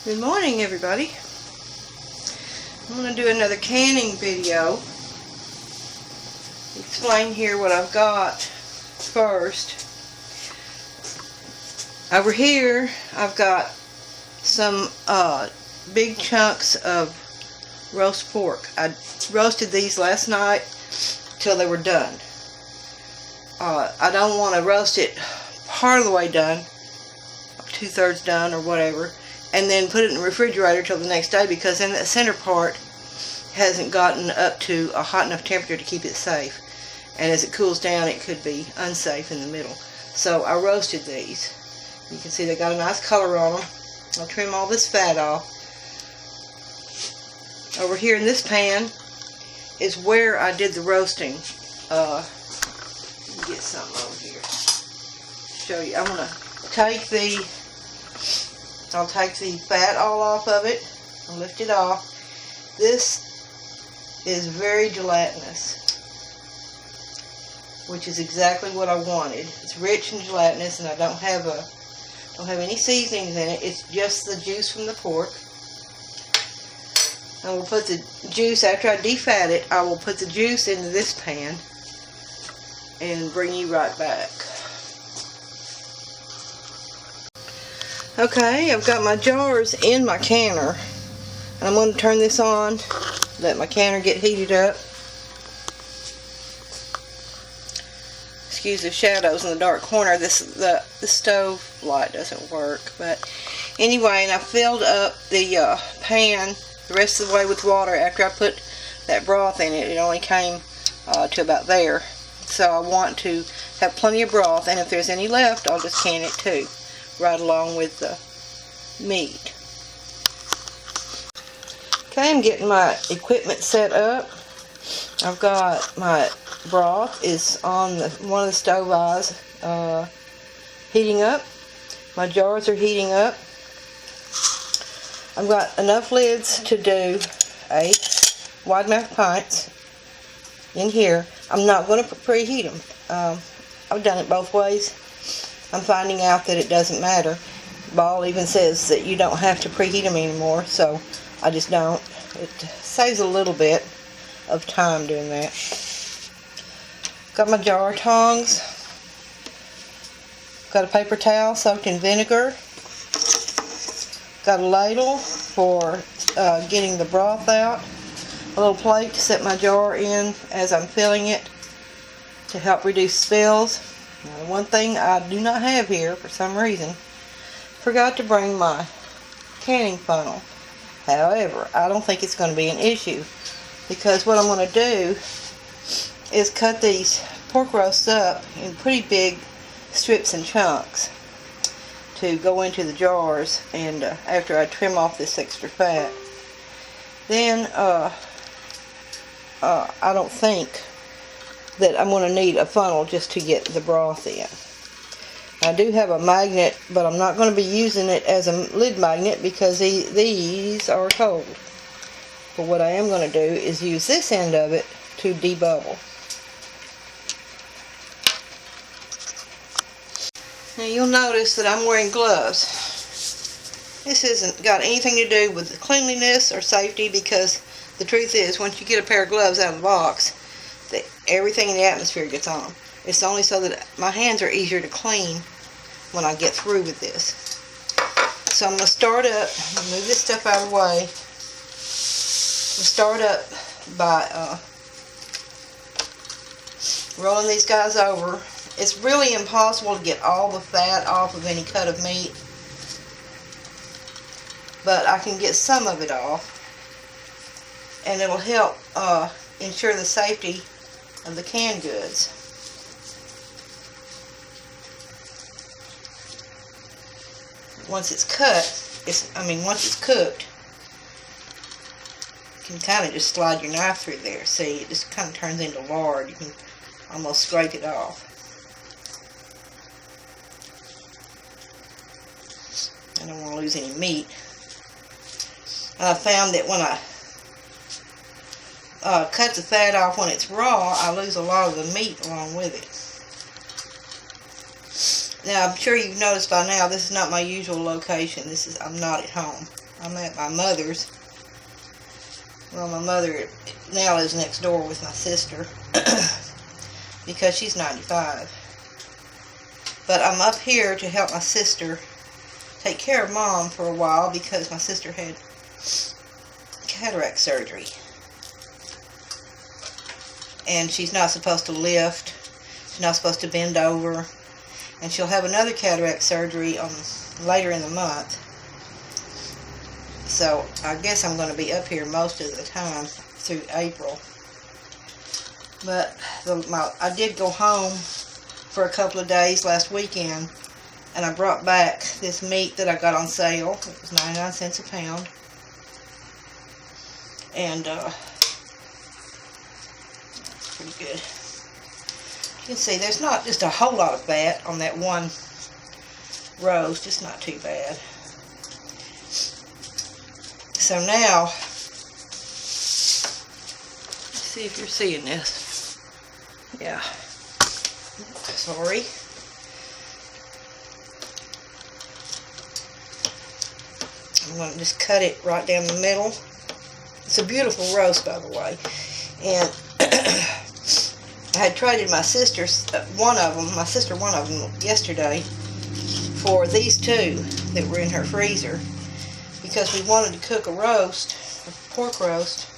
Good morning, everybody. I'm going to do another canning video. Explain here what I've got first. Over here, I've got some big chunks of roast pork. I roasted these last night till they were done. I don't want to roast it part of the way done, 2/3 done or whatever, and then put it in the refrigerator till the next day, because then that center part hasn't gotten up to a hot enough temperature to keep it safe, and as it cools down it could be unsafe in the middle. So I roasted these. You can see they got a nice color on them. I'll trim all this fat off. Over here in this pan is where I did the roasting. Get something over here. Show you. I'm gonna take I'll take the fat all off of it and lift it off. This is very gelatinous, which is exactly what I wanted. It's rich and gelatinous, and I don't have any seasonings in it. It's just the juice from the pork. I will put the juice, after I defat it, I will put the juice into this pan and bring you right back. Okay, I've got my jars in my canner, and I'm going to turn this on, let my canner get heated up. Excuse the shadows in the dark corner. The stove light doesn't work, but anyway, and I filled up the pan the rest of the way with water. After I put that broth in it, it only came to about there. So I want to have plenty of broth, and if there's any left, I'll just can it too, right along with the meat. Okay, I'm getting my equipment set up. I've got my broth is on one of the stove eyes heating up. My jars are heating up. I've got enough lids to do 8 wide mouth pints in here. I'm not going to preheat them. I've done it both ways. I'm finding out that it doesn't matter. Ball even says that you don't have to preheat them anymore, so I just don't. It saves a little bit of time doing that. Got my jar tongs. Got a paper towel soaked in vinegar. Got a ladle for getting the broth out. A little plate to set my jar in as I'm filling it to help reduce spills. Now, the one thing I do not have here for some reason, forgot to bring my canning funnel. However, I don't think it's going to be an issue, because what I'm going to do is cut these pork roasts up in pretty big strips and chunks to go into the jars, and after I trim off this extra fat. Then I don't think that I'm going to need a funnel just to get the broth in. I do have a magnet, but I'm not going to be using it as a lid magnet because these are cold. But what I am going to do is use this end of it to debubble. Now you'll notice that I'm wearing gloves. This hasn't got anything to do with cleanliness or safety, because the truth is, once you get a pair of gloves out of the box, everything in the atmosphere gets on them. It's only so that my hands are easier to clean when I get through with this. So I'm going to start up, move this stuff out of the way. I'm start up by rolling these guys over. It's really impossible to get all the fat off of any cut of meat, but I can get some of it off, and it'll help ensure the safety of the canned goods. Once it's cut, once it's cooked, you can kind of just slide your knife through there. See, it just kind of turns into lard. You can almost scrape it off. I don't want to lose any meat. I found that when I cut the fat off when it's raw, I lose a lot of the meat along with it. Now, I'm sure you've noticed by now, this is not my usual location. I'm not at home. I'm at my mother's. Well, my mother now lives next door with my sister because she's 95. But I'm up here to help my sister take care of Mom for a while because my sister had cataract surgery. And she's not supposed to lift. She's not supposed to bend over. And she'll have another cataract surgery later in the month. So I guess I'm going to be up here most of the time through April. But I did go home for a couple of days last weekend, and I brought back this meat that I got on sale. It was 99 cents a pound. And it's pretty good. You can see there's not just a whole lot of fat on that one roast. Just not too bad. So now, let's see if you're seeing this. Yeah. Sorry. I'm going to just cut it right down the middle. It's a beautiful roast, by the way. And I had traded my sister's one of them yesterday for these two that were in her freezer because we wanted to cook a roast, a pork roast,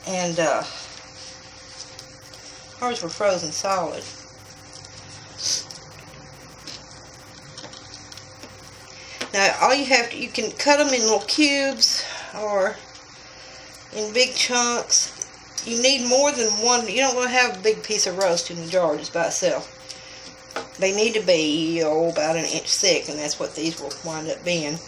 and ours were frozen solid. Now, all you have to, you can cut them in little cubes or in big chunks. You need more than one. You don't want to have a big piece of roast in the jar just by itself. They need to be about an inch thick, and that's what these will wind up being.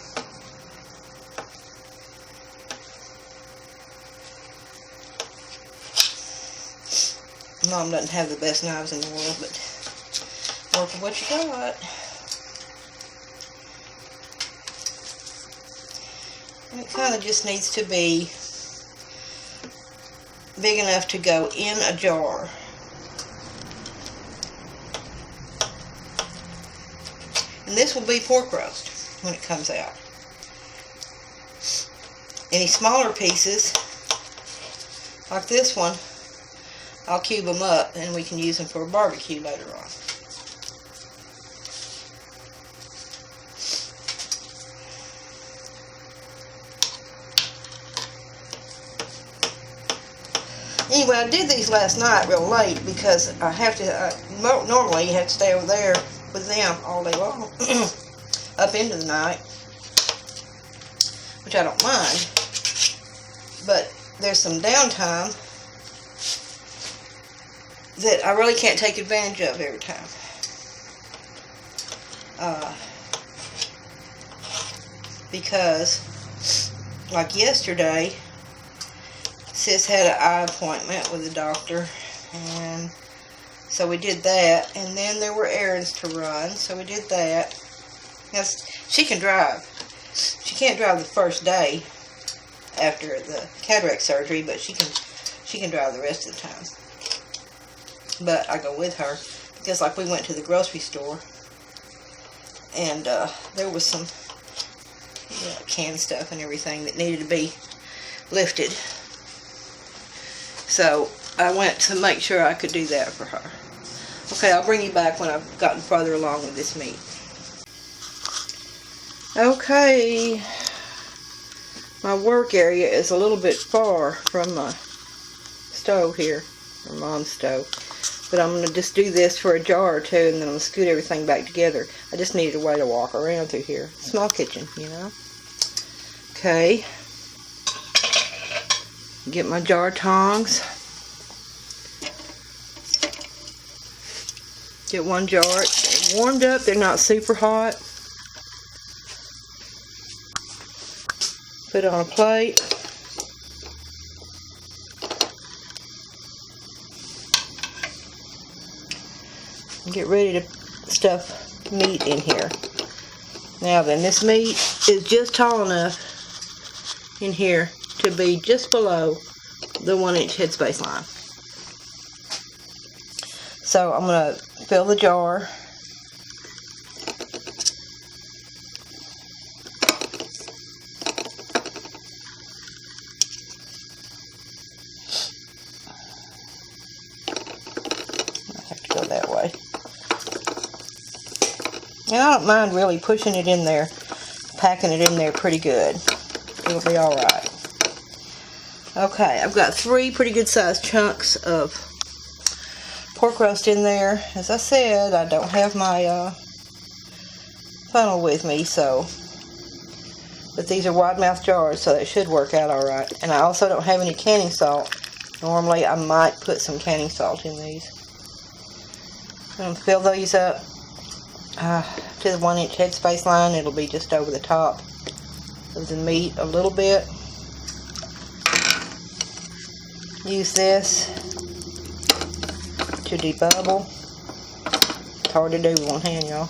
Mom doesn't have the best knives in the world, but work with what you got. And it kind of just needs to be big enough to go in a jar. And this will be pork roast when it comes out. Any smaller pieces, like this one, I'll cube them up and we can use them for a barbecue later on. Anyway, I did these last night real late because I have to, normally you have to stay over there with them all day long, up into the night, which I don't mind, but there's some downtime that I really can't take advantage of every time. Because, like yesterday, Sis had an eye appointment with the doctor, and so we did that, and then there were errands to run, so we did that. Yes, she can drive. She can't drive the first day after the cataract surgery, but she can drive the rest of the time. But I go with her because, like, we went to the grocery store, and there was some canned stuff and everything that needed to be lifted. So I went to make sure I could do that for her. Okay, I'll bring you back when I've gotten further along with this meat. Okay, my work area is a little bit far from my stove here, or Mom's stove. But I'm going to just do this for a jar or two, and then I'm going to scoot everything back together. I just needed a way to walk around through here. Small kitchen, you know. Okay. Get my jar tongs. Get one jar. It's warmed up. They're not super hot. Put it on a plate. Get ready to stuff meat in here. Now then, this meat is just tall enough in here to be just below the 1-inch headspace line. So I'm going to fill the jar. And I don't mind really pushing it in there, packing it in there pretty good. It'll be alright. Okay, I've got 3 pretty good sized chunks of pork roast in there. As I said, I don't have my funnel with me, but these are wide mouth jars, so that should work out alright. And I also don't have any canning salt. Normally I might put some canning salt in these. I'm going to fill these up to the 1 inch headspace line. It'll be just over the top of the meat a little bit. Use this to debubble. It's hard to do with one hand, y'all.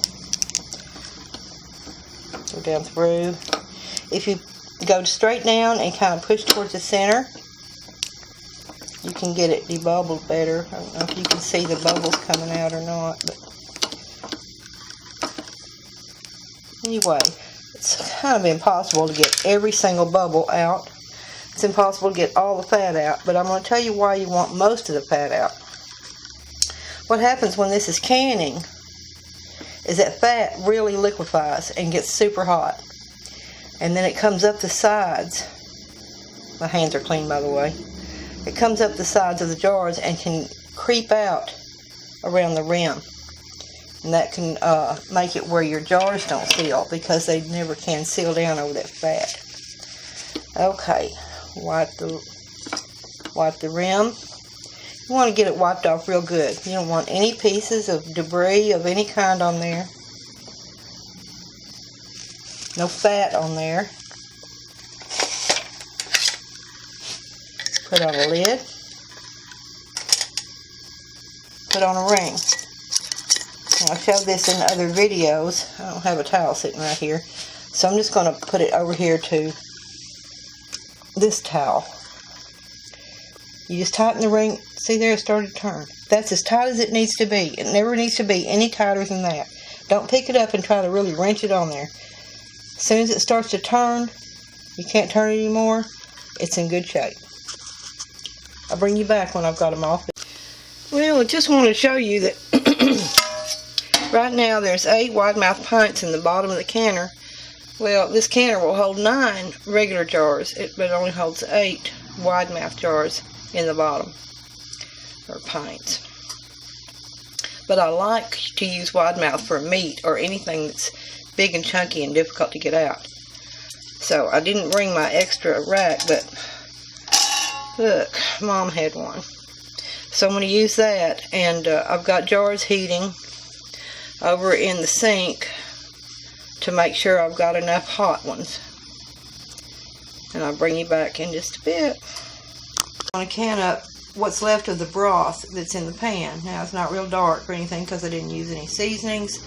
Go down through. If you go straight down and kind of push towards the center, you can get it debubbled better. I don't know if you can see the bubbles coming out or not, but anyway, it's kind of impossible to get every single bubble out. It's impossible to get all the fat out, but I'm going to tell you why you want most of the fat out. What happens when this is canning is that fat really liquefies and gets super hot. And then it comes up the sides. My hands are clean, by the way. It comes up the sides of the jars and can creep out around the rim. And that can make it where your jars don't seal, because they never can seal down over that fat. Okay, wipe the rim. You want to get it wiped off real good. You don't want any pieces of debris of any kind on there. No fat on there. Put on a lid. Put on a ring. Now, I showed this in other videos. I don't have a towel sitting right here, so I'm just going to put it over here to this towel. You just tighten the ring. See there, it started to turn. That's as tight as it needs to be. It never needs to be any tighter than that. Don't pick it up and try to really wrench it on there. As soon as it starts to turn, you can't turn it anymore, it's in good shape. I'll bring you back when I've got them off. Well, I just want to show you that right now there's 8 wide mouth pints in the bottom of the canner. Well, this canner will hold 9 regular jars, but it only holds 8 wide mouth jars in the bottom, or pints. But I like to use wide mouth for meat or anything that's big and chunky and difficult to get out. So I didn't bring my extra rack, but look, Mom had one. So I'm going to use that, and I've got jars heating over in the sink to make sure I've got enough hot ones. And I'll bring you back in just a bit. I'm going to can up what's left of the broth that's in the pan. Now, it's not real dark or anything because I didn't use any seasonings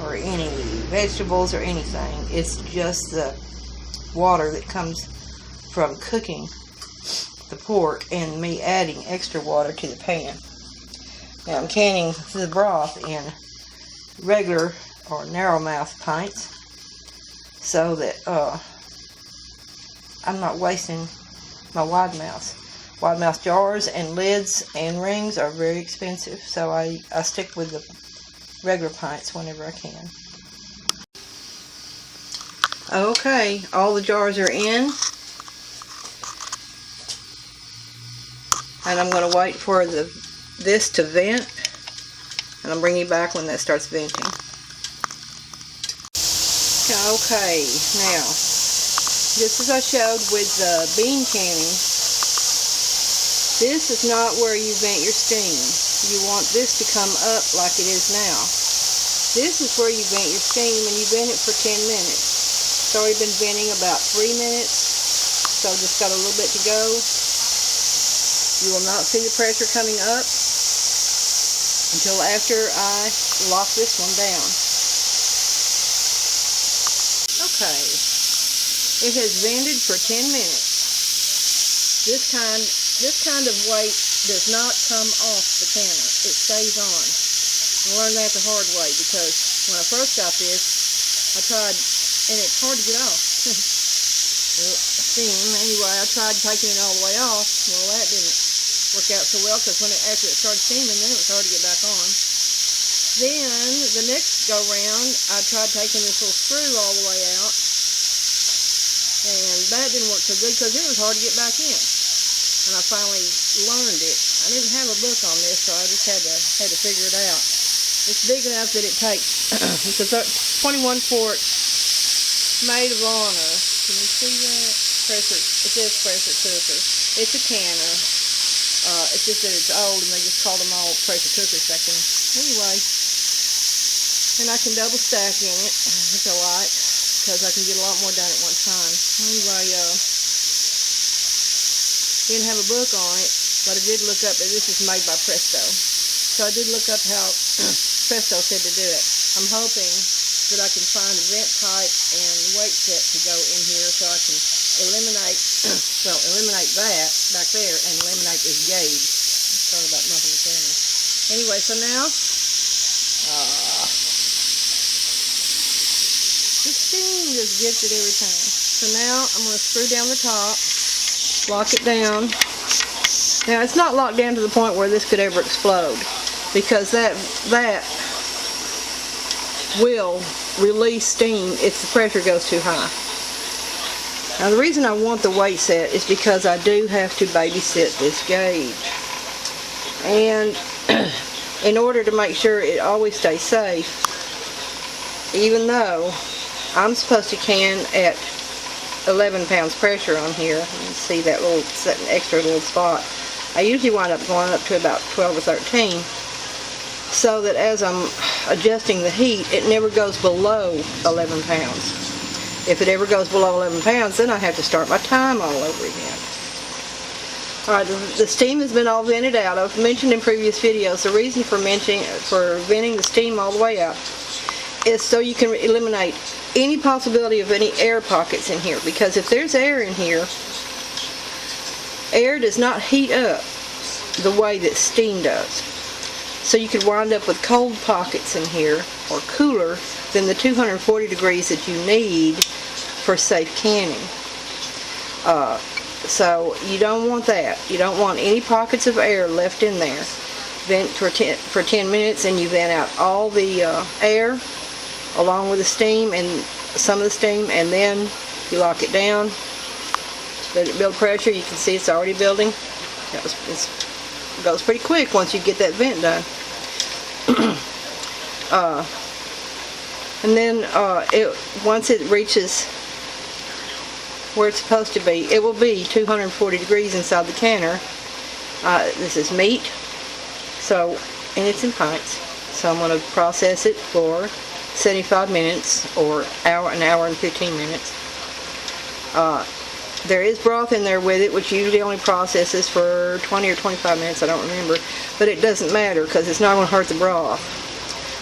or any vegetables or anything. It's just the water that comes from cooking the pork and me adding extra water to the pan. Now I'm canning the broth in regular or narrow mouth pints so that I'm not wasting my wide mouths. Wide mouth jars and lids and rings are very expensive, so I stick with the regular pints whenever I can. Okay, all the jars are in, and I'm going to wait for this to vent, and I'll bring you back when that starts venting. Okay, now, just as I showed with the bean canning, this is not where you vent your steam. You want this to come up like it is now. This is where you vent your steam, and you vent it for 10 minutes. It's already been venting about 3 minutes, so just got a little bit to go. You will not see the pressure coming up until after I lock this one down. Okay, it has vented for 10 minutes. This kind of weight does not come off the canner. It stays on. I learned that the hard way, because when I first got this, I tried, and it's hard to get off. Steam. Anyway, I tried taking it all the way off. Well, that didn't work out so well, because after it started steaming, then it was hard to get back on. Then, the next go round, I tried taking this little screw all the way out, and that didn't work so good because it was hard to get back in. And I finally learned it. I didn't have a book on this, so I just had to figure it out. It's big enough that it takes, it's a 21 quart made of honor. Can you see that? Pressure, it says pressure cooker. It's a canner. It's just that it's old and they just called them all pressure cookers back then. Anyway, and I can double stack in it, which I like, because I can get a lot more done at one time. Anyway, didn't have a book on it, but I did look up that this is made by Presto. So I did look up how Presto said to do it. I'm hoping that I can find a vent pipe and weight set to go in here so I can eliminate that back there and eliminate this gauge. Sorry about bumping the camera. Anyway, so now, the steam just gets it every time. So now I'm going to screw down the top, lock it down. Now it's not locked down to the point where this could ever explode, because that will release steam if the pressure goes too high. Now the reason I want the weight set is because I do have to babysit this gauge, and in order to make sure it always stays safe, even though I'm supposed to can at 11 pounds pressure on here, you can see that extra little spot, I usually wind up going up to about 12 or 13, so that as I'm adjusting the heat, it never goes below 11 pounds. If it ever goes below 11 pounds, then I have to start my time all over again. Alright, the steam has been all vented out. I've mentioned in previous videos the reason for venting the steam all the way out is so you can eliminate any possibility of any air pockets in here. Because if there's air in here, air does not heat up the way that steam does. So you could wind up with cold pockets in here, or cooler than the 240 degrees that you need for safe canning. So you don't want that. You don't want any pockets of air left in there. Vent for 10 minutes, and you vent out all the air along with the steam and some of the steam, and then you lock it down. Let it build pressure. You can see it's already building. It goes pretty quick once you get that vent done. And then once it reaches where it's supposed to be, it will be 240 degrees inside the canner. This is meat, and it's in pints. So I'm going to process it for 75 minutes or an hour and 15 minutes. There is broth in there with it, which usually only processes for 20 or 25 minutes, I don't remember. But it doesn't matter because it's not going to hurt the broth.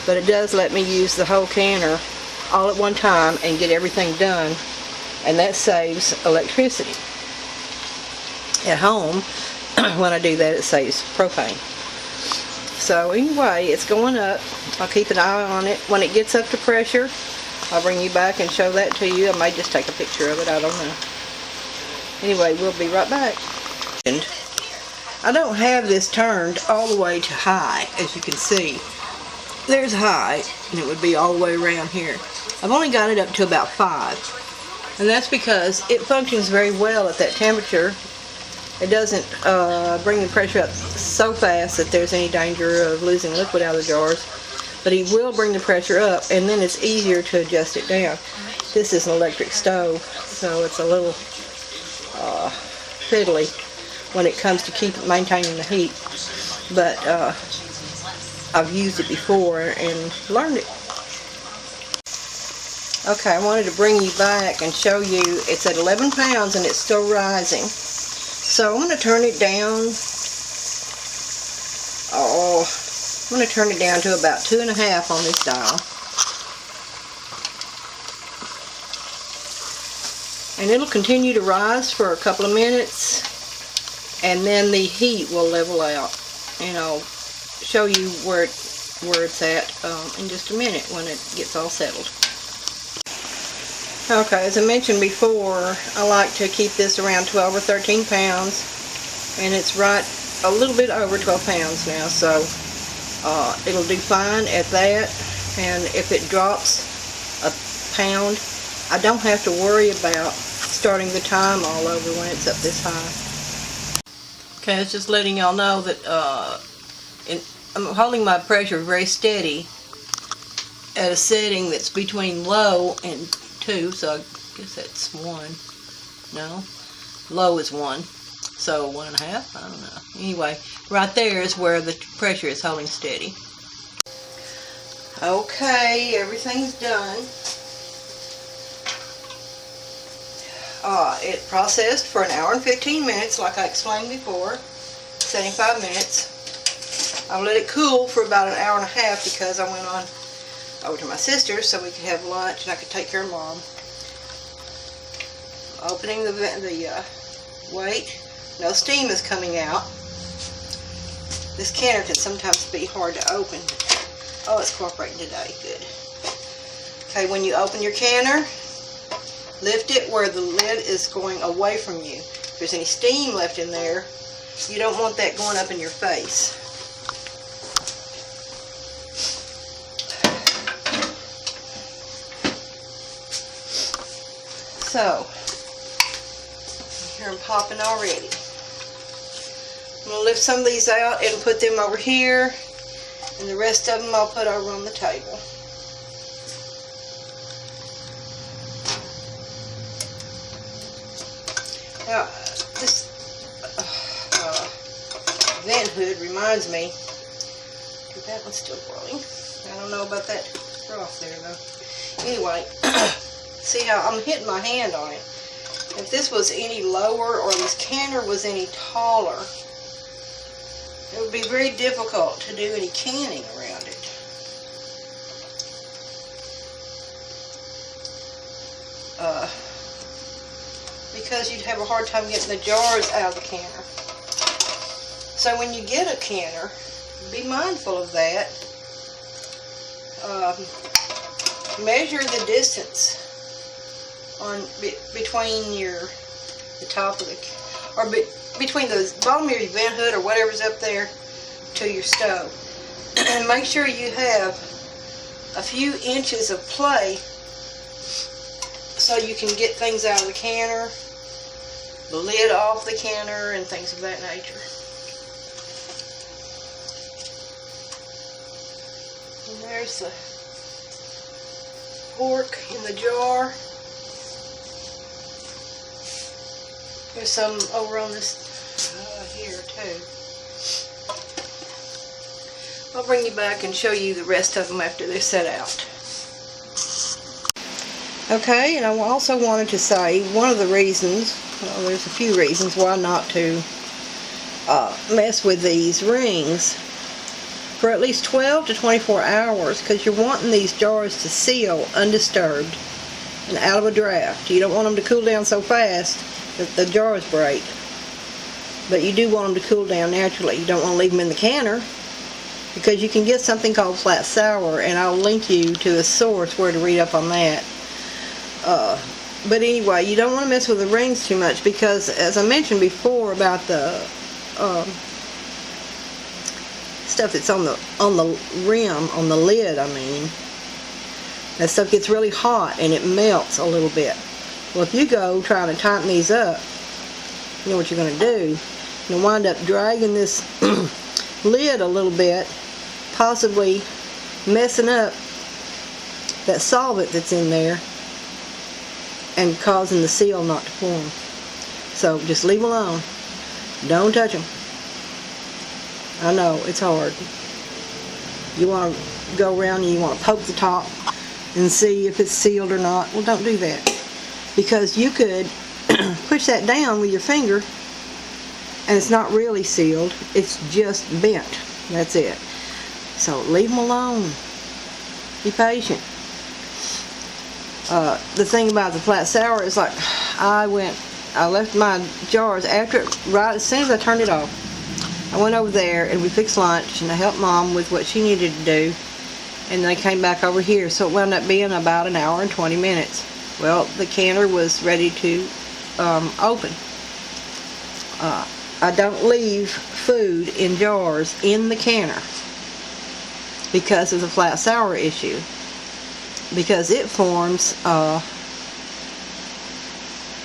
But it does let me use the whole canner all at one time and get everything done. And that saves electricity. At home, when I do that, it saves propane. So anyway, it's going up. I'll keep an eye on it. When it gets up to pressure, I'll bring you back and show that to you. I may just take a picture of it, I don't know. Anyway, we'll be right back. I don't have this turned all the way to high, as you can see. There's high, and it would be all the way around here. I've only got it up to about 5. And that's because it functions very well at that temperature. It doesn't bring the pressure up so fast that there's any danger of losing liquid out of the jars. But he will bring the pressure up, and then it's easier to adjust it down. This is an electric stove, so it's a little fiddly when it comes to maintaining the heat. But I've used it before and learned it. Okay, I wanted to bring you back and show you it's at 11 pounds and it's still rising. So I'm going to turn it down. I'm going to turn it down to about 2.5 on this dial. And it'll continue to rise for a couple of minutes, and then the heat will level out. And I'll show you where it's at in just a minute when it gets all settled. Okay, as I mentioned before, I like to keep this around 12 or 13 pounds, and it's right a little bit over 12 pounds now, so It'll do fine at that, and if it drops a pound, I don't have to worry about starting the time all over when it's up this high. Okay, it's just letting y'all know that I'm holding my pressure very steady at a setting that's between low and 2, so I guess that's 1. No, low is 1, so 1.5, I don't know. Anyway, right there is where the pressure is holding steady. Okay, everything's done. It processed for an hour and 15 minutes, like I explained before, 75 minutes. I let it cool for about an hour and a half because I went on over to my sister's so we could have lunch and I could take care of Mom. Opening the wait, no steam is coming out. This canner can sometimes be hard to open. Oh, it's cooperating today, good. Okay, when you open your canner, lift it where the lid is going away from you. If there's any steam left in there, you don't want that going up in your face. So, you hear them popping already. I'm going to lift some of these out and put them over here, and the rest of them I'll put over on the table. Now, this vent hood reminds me, that one's still boiling. I don't know about that froth there though. Anyway, see how I'm hitting my hand on it. If this was any lower or this canner was any taller, it would be very difficult to do any canning around it. Because you'd have a hard time getting the jars out of the canner. So when you get a canner, be mindful of that. Measure the distance on between the top of the, or between the bottom of your vent hood or whatever's up there to your stove. And make sure you have a few inches of play so you can get things out of the canner, the lid off the canner, and things of that nature. And there's the pork in the jar. There's some over on this here too. I'll bring you back and show you the rest of them after they're set out. Okay, and I also wanted to say one of the reasons, well, there's a few reasons why not to mess with these rings for at least 12 to 24 hours, because you're wanting these jars to seal undisturbed and out of a draft. You don't want them to cool down so fast that the jars break, but you do want them to cool down naturally. You don't want to leave them in the canner, because you can get something called flat sour, and I'll link you to a source where to read up on that. But anyway, you don't want to mess with the rings too much, because as I mentioned before about the stuff that's on the rim, on the lid, I mean, that stuff gets really hot and it melts a little bit. Well, if you go trying to tighten these up, you know what you're going to do. You'll wind up dragging this lid a little bit, possibly messing up that solvent that's in there and causing the seal not to form. So just leave them alone. Don't touch them. I know, it's hard. You want to go around and you want to poke the top and see if it's sealed or not. Well, don't do that, because you could push that down with your finger and it's not really sealed. It's just bent. That's it. So leave them alone. Be patient. The thing about the flat sour is, like, I left my jars right as soon as I turned it off. I went over there and we fixed lunch and I helped Mom with what she needed to do, and then I came back over here, so it wound up being about an hour and 20 minutes. Well, the canner was ready to open. I don't leave food in jars in the canner. because of the flat sour issue. Because it forms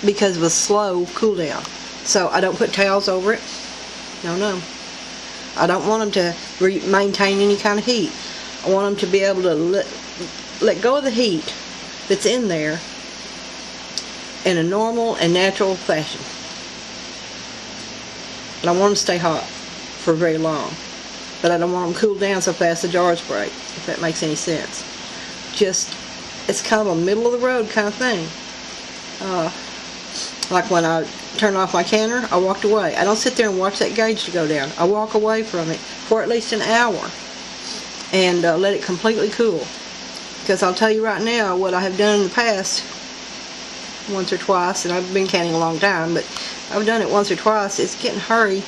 because of a slow cool down. So I don't put towels over it. No. I don't want them to maintain any kind of heat. I want them to be able to let go of the heat that's in there in a normal and natural fashion. And I want them to stay hot for very long. But I don't want them cooled down so fast the jars break, if that makes any sense. Just, it's kind of a middle of the road kind of thing. Like when I turned off my canner, I walked away. I don't sit there and watch that gauge to go down. I walk away from it for at least an hour and let it completely cool. Because I'll tell you right now, what I have done in the past, once or twice, and I've been canning a long time, but I've done it once or twice, it's get in a hurry,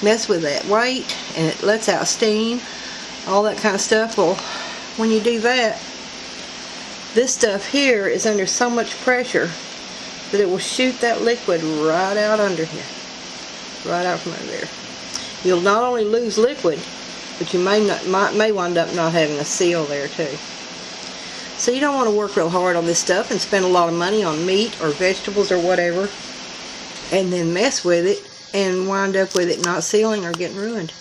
mess with that weight, and it lets out steam, all that kind of stuff. Well, when you do that, this stuff here is under so much pressure that it will shoot that liquid right out under here, right out from under there. You'll not only lose liquid, but you may wind up not having a seal there too. So you don't want to work real hard on this stuff and spend a lot of money on meat or vegetables or whatever, and then mess with it and wind up with it not sealing or getting ruined.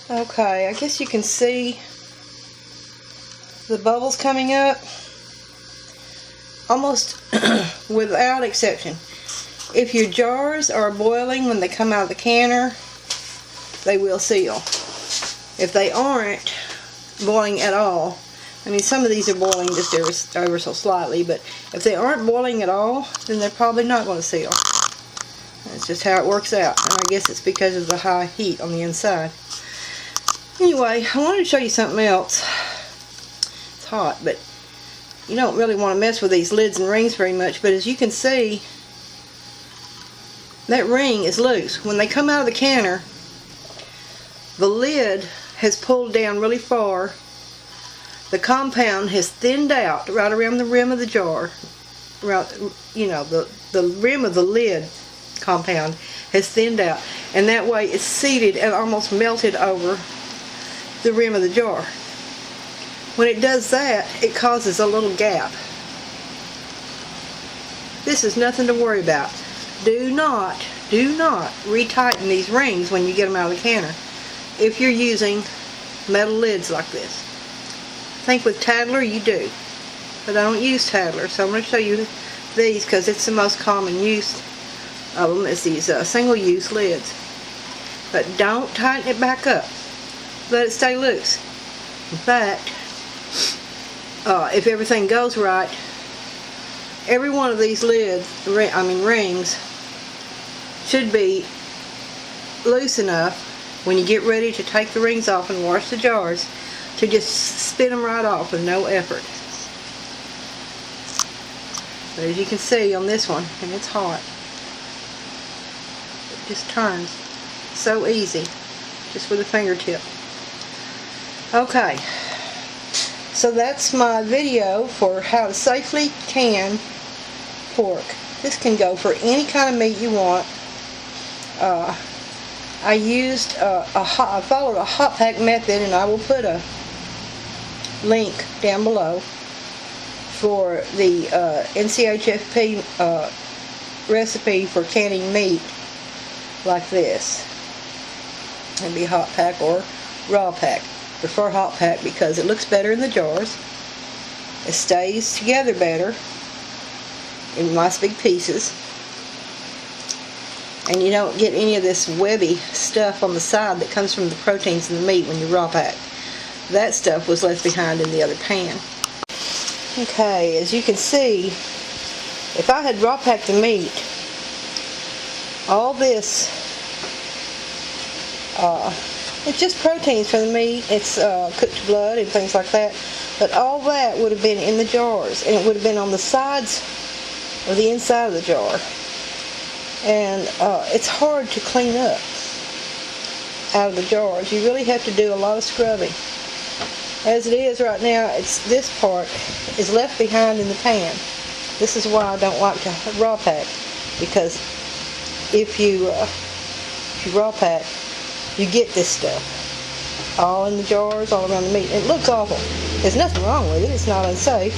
Okay, I guess you can see the bubbles coming up almost without exception. If your jars are boiling when they come out of the canner, they will seal. If they aren't boiling at all, I mean, some of these are boiling just ever so slightly, but if they aren't boiling at all, then they're probably not going to seal. That's just how it works out, and I guess it's because of the high heat on the inside. Anyway, I wanted to show you something else. It's hot, but you don't really want to mess with these lids and rings very much, but as you can see, that ring is loose. When they come out of the canner, the lid has pulled down really far. The compound has thinned out right around the rim of the jar. Around, you know, the rim of the lid compound has thinned out, and that way it's seated and almost melted over the rim of the jar. When it does that, it causes a little gap. This is nothing to worry about. Do not retighten these rings when you get them out of the canner if you're using metal lids like this. I think with Tadler you do, but I don't use Tadler, so I'm going to show you these because it's the most common use of them, is these single-use lids. But don't tighten it back up. Let it stay loose. In fact, if everything goes right, every one of these rings should be loose enough when you get ready to take the rings off and wash the jars to just spin them right off with no effort. But as you can see on this one, and it's hot, it just turns so easy just with a fingertip. Okay, so that's my video for how to safely can pork. This can go for any kind of meat you want. I used I followed a hot pack method, and I will put a link down below for the NCHFP recipe for canning meat like this. It'd be hot pack or raw pack. Prefer hot pack because it looks better in the jars. It stays together better in nice big pieces. And you don't get any of this webby stuff on the side that comes from the proteins in the meat when you raw pack. That stuff was left behind in the other pan. Okay, as you can see, if I had raw packed the meat, all this, it's just proteins from the meat, it's cooked blood and things like that, but all that would have been in the jars, and it would have been on the sides or the inside of the jar. And it's hard to clean up out of the jars. You really have to do a lot of scrubbing. As it is right now, this part is left behind in the pan. This is why I don't like to raw pack, because if you raw pack, you get this stuff. all in the jars, all around the meat. It looks awful. There's nothing wrong with it. It's not unsafe.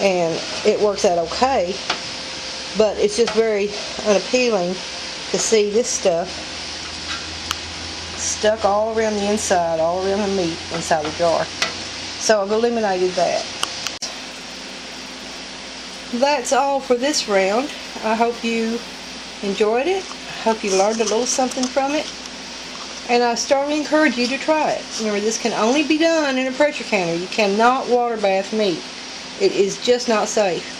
And it works out okay. But it's just very unappealing to see this stuff stuck all around the inside, all around the meat inside the jar. So I've eliminated that. That's all for this round. I hope you enjoyed it. I hope you learned a little something from it. And I strongly encourage you to try it. Remember, this can only be done in a pressure canner. You cannot water bath meat. It is just not safe.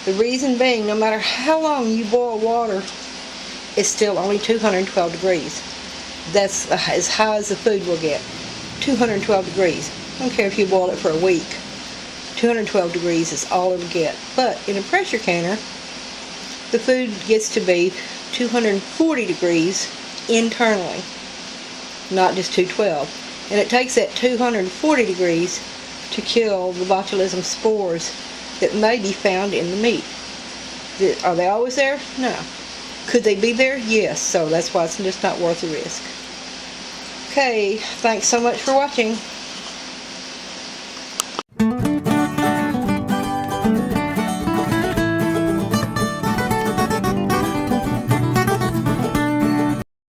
The reason being, no matter how long you boil water, it's still only 212 degrees. That's as high as the food will get. 212 degrees. I don't care if you boil it for a week. 212 degrees is all it'll get. But in a pressure canner, the food gets to be 240 degrees internally, not just 212. And it takes that 240 degrees to kill the botulism spores that may be found in the meat. Are they always there? No. Could they be there? Yes. So that's why it's just not worth the risk. Okay, thanks so much for watching.